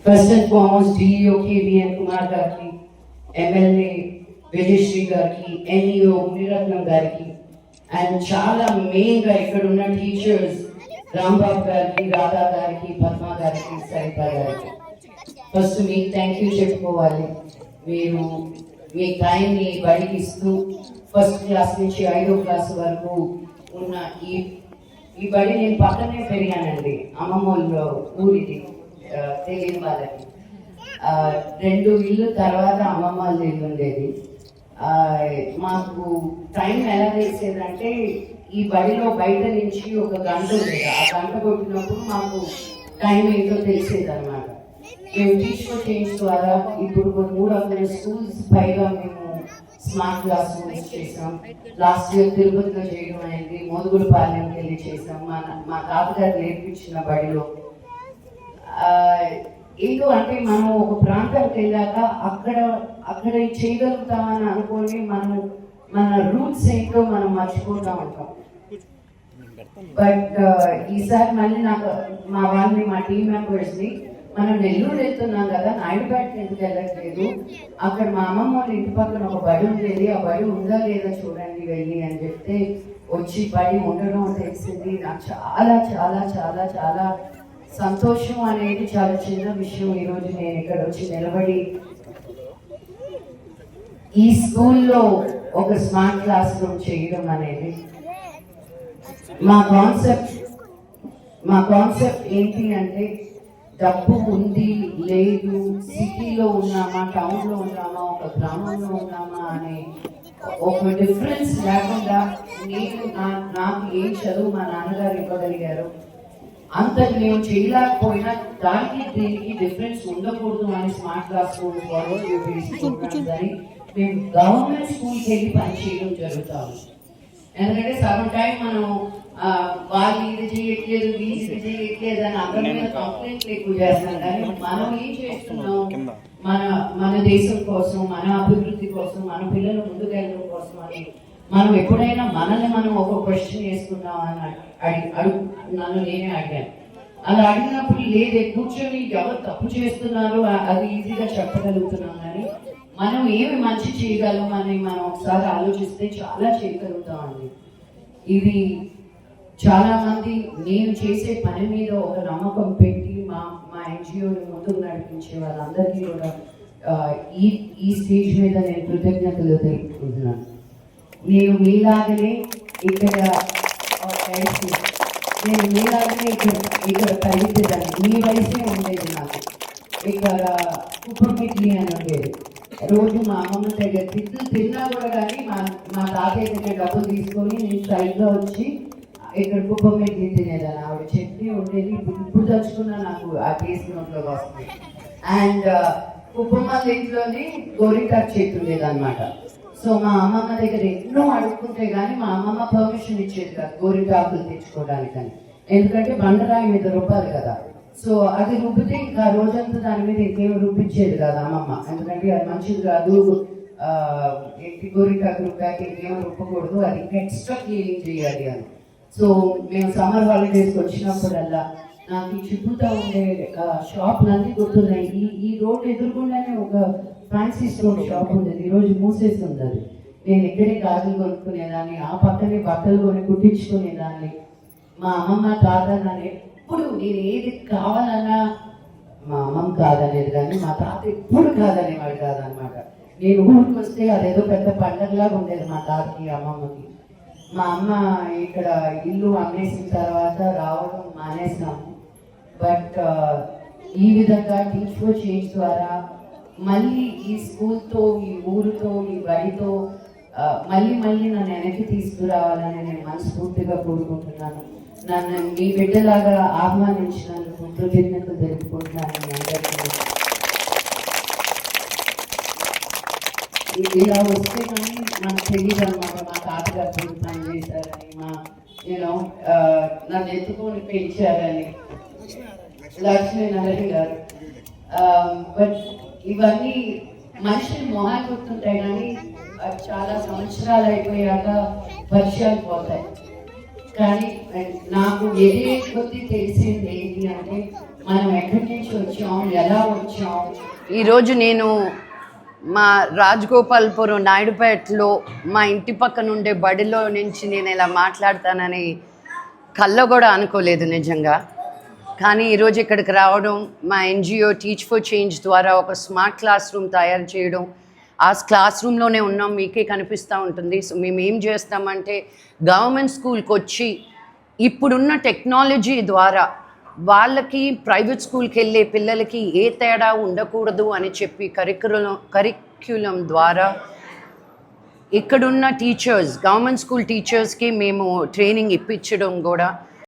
First and foremost DEO కేవీఎన్ Kumar గారికి, MLA Vijayasri గారికి, NEO Muniratnam గారికి, అండ్ చాలా మెయిన్గా ఇక్కడ ఉన్న టీచర్స్ రాంబాబు గారికి, రాధా గారికి, పద్మ గారికి, సరిత గారికి ఫస్ట్ మీకు థ్యాంక్ యూ చెప్పుకోవాలి. మీరు మీ టైంని బడికి ఇస్తూ ఫస్ట్ క్లాస్ నుంచి 5వ క్లాస్ వరకు ఉన్న ఈ బడి నేను పక్కనే పెరిగానండి. అమ్మమ్మోళ్ళు ఊరిది తెలియని వాళ్ళకి 2 ఇల్లు తర్వాత అమ్మమ్మ వాళ్ళ ఇల్లు ఉండేది. మాకు టైం ఎలా తెలిసేదంటే ఈ బడిలో బయట నుంచి ఒక గంట ఉండేది. ఆ గంట కొట్టినప్పుడు మాకు టైం ఏంటో తెలిసేది అనమాట. మేము టీచర్ చేంజ్ ద్వారా ఇప్పుడు 300 స్కూల్స్ పైగా మేము స్మార్ట్ క్లాస్ రూమ్స్ చేసాం. లాస్ట్ ఇయర్ తిరుపతిలో చేయడం అయింది, మోదుగులపాలెంకి వెళ్ళి చేసాం. మా తాతగారు నేర్పించిన బడిలో ఏంటో అంటే మనం ఒక ప్రాంతానికి వెళ్ళాక అక్కడ చేయగలుగుతామని అనుకొని మన రూట్స్ ఏంటో మనం మర్చిపోతూ ఉంటాం. బట్ ఈసారి మళ్ళీ మా వాళ్ళని, మా టీం మెంబర్స్ని మనం నెల్లూరు వెళ్తున్నాం కదా, నాయుడుపేటకి ఎందుకు వెళ్ళట్లేదు, అక్కడ మా అమ్మమ్మ వాళ్ళ ఇంటి పక్కన ఒక బడి ఉండేది, ఆ బడి ఉందా లేదా చూడండి వెళ్ళి అని చెప్తే వచ్చి బడి ఉండడం తెలిసింది. నాకు చాలా చాలా చాలా చాలా సంతోషం అనేది చాలా చిన్న విషయం. ఈరోజు నేను ఇక్కడ వచ్చి నిలబడి ఈ స్కూల్లో ఒక స్మార్ట్ క్లాస్ రూమ్ చేయడం అనేది మా కాన్సెప్ట్ ఏంటి అంటే డబ్బు ఉంది లేదు, సిటీలో ఉన్నామా, టౌన్లో ఉన్నామా, ఒక గ్రామంలో ఉన్నామా అనే ఒక డిఫరెన్స్ లేకుండా నాకు ఏం చదువు మా నాన్నగారు ఇవ్వగలిగారు అంత మేము చేయలేకపోయినా దానికి దీనికి డిఫరెన్స్ ఉండకూడదు అని స్మార్ట్ క్లాస్ రూమ్ అని మేము గవర్నమెంట్ స్కూల్కి వెళ్ళి పనిచేయడం జరుగుతాము. ఎందుకంటే సగం టైం మనం వాళ్ళు ఇది చేయట్లేదు, వీళ్ళు ఇది చేయట్లేదు అని అందరి మీద కంప్లైంట్లు ఎక్కువ చేస్తాం. కానీ మనం ఏం చేస్తున్నాం మన దేశం కోసం, మన అభివృద్ధి కోసం, మన పిల్లలు ముందుకెళ్ళడం కోసం అని మనం ఎప్పుడైనా మనల్ని మనం ఒక క్వశ్చన్ వేసుకున్నాం అని నన్ను నేనే అడిగాను. అలా అడిగినప్పుడు లేదే కూర్చొని ఎవరు తప్పు చేస్తున్నారో అది ఈజీగా చెప్పగలుగుతున్నాం. కానీ మనం ఏమి మంచి చేయగలం అని మనం ఒకసారి ఆలోచిస్తే చాలా చేయగలుగుతామండి. ఇది చాలా మంది నేను చేసే పని మీద ఒక నమ్మకం పెట్టి మా ఎన్జిఓని ముందుకు నడిపించే వాళ్ళందరికీ కూడా ఈ స్టేజ్ మీద నేను కృతజ్ఞతలు తెలుపుకుంటున్నాను. నేను మీలాగనే ఇక్కడ కలిగేదాన్ని. మీ వయసే ఉండేది నాకు. ఇక్కడ కుప్పమిట్లి అని ఉండేది. రోజు మా అమ్మమ్మ దగ్గర తిన్నా కూడా కానీ మా తాతయ్య దగ్గర డబ్బులు తీసుకొని నేను సైడ్లో వచ్చి ఇక్కడ కుప్పమిట్లి తినేదాన్ని. ఆవిడ చట్నీ ఉండేది. ఇప్పుడు తలుచుకున్నా నాకు ఆ టేస్ట్ నోట్లోకి వస్తుంది. అండ్ కుప్పమ్మ ఇంట్లోనే గోరింటాకు చెట్టు ఉండేది అనమాట. సో మా అమ్మమ్మ దగ్గర ఎన్నో అడుక్కుంటే కానీ మా అమ్మమ్మ పర్మిషన్ ఇచ్చేది కాదు గోరింటాకులు తెచ్చుకోవడానికని. ఎందుకంటే బండరాయి మీద రుబ్బాలి కదా. సో అది రుబ్బితే ఇంకా రోజంతా దాని మీద ఇంకేం రుబ్బించేది కాదు అమ్మమ్మ. ఎందుకంటే అది మంచిది కాదు, గోరింటాకు రుబ్బాక ఇంకేం రుబ్బకూడదు, అది ఇంకా ఎక్స్ట్రా క్లీనింగ్ చేయాలి అని. సో మేము సమ్మర్ హాలిడేస్కి వచ్చినప్పుడల్లా నాకు ఈ చుట్టూతా ఉండే షాపులన్నీ గుర్తున్నాయి. ఈ రోడ్ ఎదురుకుండానే ఒక ఫ్యాన్సీ స్టోర్ షాప్ ఉండేది, ఈరోజు మూసేస్తుంది. అది నేను ఇక్కడే గాజులు కొనుక్కునేదాన్ని, ఆ పక్కనే బట్టలు కొని కుట్టించుకునేదాన్ని. మా అమ్మమ్మ తాత నన్ను ఎప్పుడు నేను ఏది కావాలన్నా, మా అమ్మమ్మ కాదనేది కానీ మా తాత ఎప్పుడు కాదనేవాడు కాదనమాట. నేను ఊరికి వస్తే అదేదో పెద్ద పండగలాగా ఉండేది మా తాతకి అమ్మమ్మకి. మా అమ్మ ఇక్కడ ఇల్లు అమ్మేసిన తర్వాత రావడం మానేసాము. బట్ ఈ విధంగా టీచర్ చేంజ్ ద్వారా మళ్ళీ ఈ స్కూల్తో, ఈ ఊరితో, ఈ బడితో మళ్ళీ నన్ను వెనక్కి తీసుకురావాలని నేను మనస్ఫూర్తిగా కోరుకుంటున్నాను. నన్ను మీ బిడ్డలాగా ఆహ్వానించినందుకు కృతజ్ఞతలు తెలుపుకుంటున్నాను. ఇలా వస్తే కానీ నాకు తెలియదు అనమాట మా తాతగారు పని చేశారని, నన్ను ఎత్తుకొని పెంచారని లక్ష్మీనారాయణ గారు. బట్ ఇవన్నీ మనిషిని మొహాలు గుర్తుంటాయి కానీ చాలా సంవత్సరాలు అయిపోయాక పరిచయాలు పోతాయి. కానీ నాకు కొద్ది తెలిసింది ఏంటి అంటే మనం ఎక్కడి నుంచి వచ్చాం, ఎలా వచ్చాం. ఈరోజు నేను మా రాజగోపాల్పురం నాయుడుపేటలో మా ఇంటి పక్కన ఉండే బడిలో నుంచి నేను ఇలా మాట్లాడతానని కల్లో కూడా అనుకోలేదు నిజంగా. కానీ ఈరోజు ఇక్కడికి రావడం, మా ఎన్జిఓ టీచ్ ఫర్ చేంజ్ ద్వారా ఒక స్మార్ట్ క్లాస్ రూమ్ తయారు చేయడం, ఆ క్లాస్ రూమ్లోనే ఉన్నాం, మీకే కనిపిస్తూ ఉంటుంది. సో మేము ఏం చేస్తామంటే గవర్నమెంట్ స్కూల్కి వచ్చి ఇప్పుడున్న టెక్నాలజీ ద్వారా వాళ్ళకి ప్రైవేట్ స్కూల్కి వెళ్ళే పిల్లలకి ఏ తేడా ఉండకూడదు అని చెప్పి కరిక్యులం ద్వారా ఇక్కడున్న టీచర్స్, గవర్నమెంట్ స్కూల్ టీచర్స్కి మేము ట్రైనింగ్ ఇప్పించడం కూడా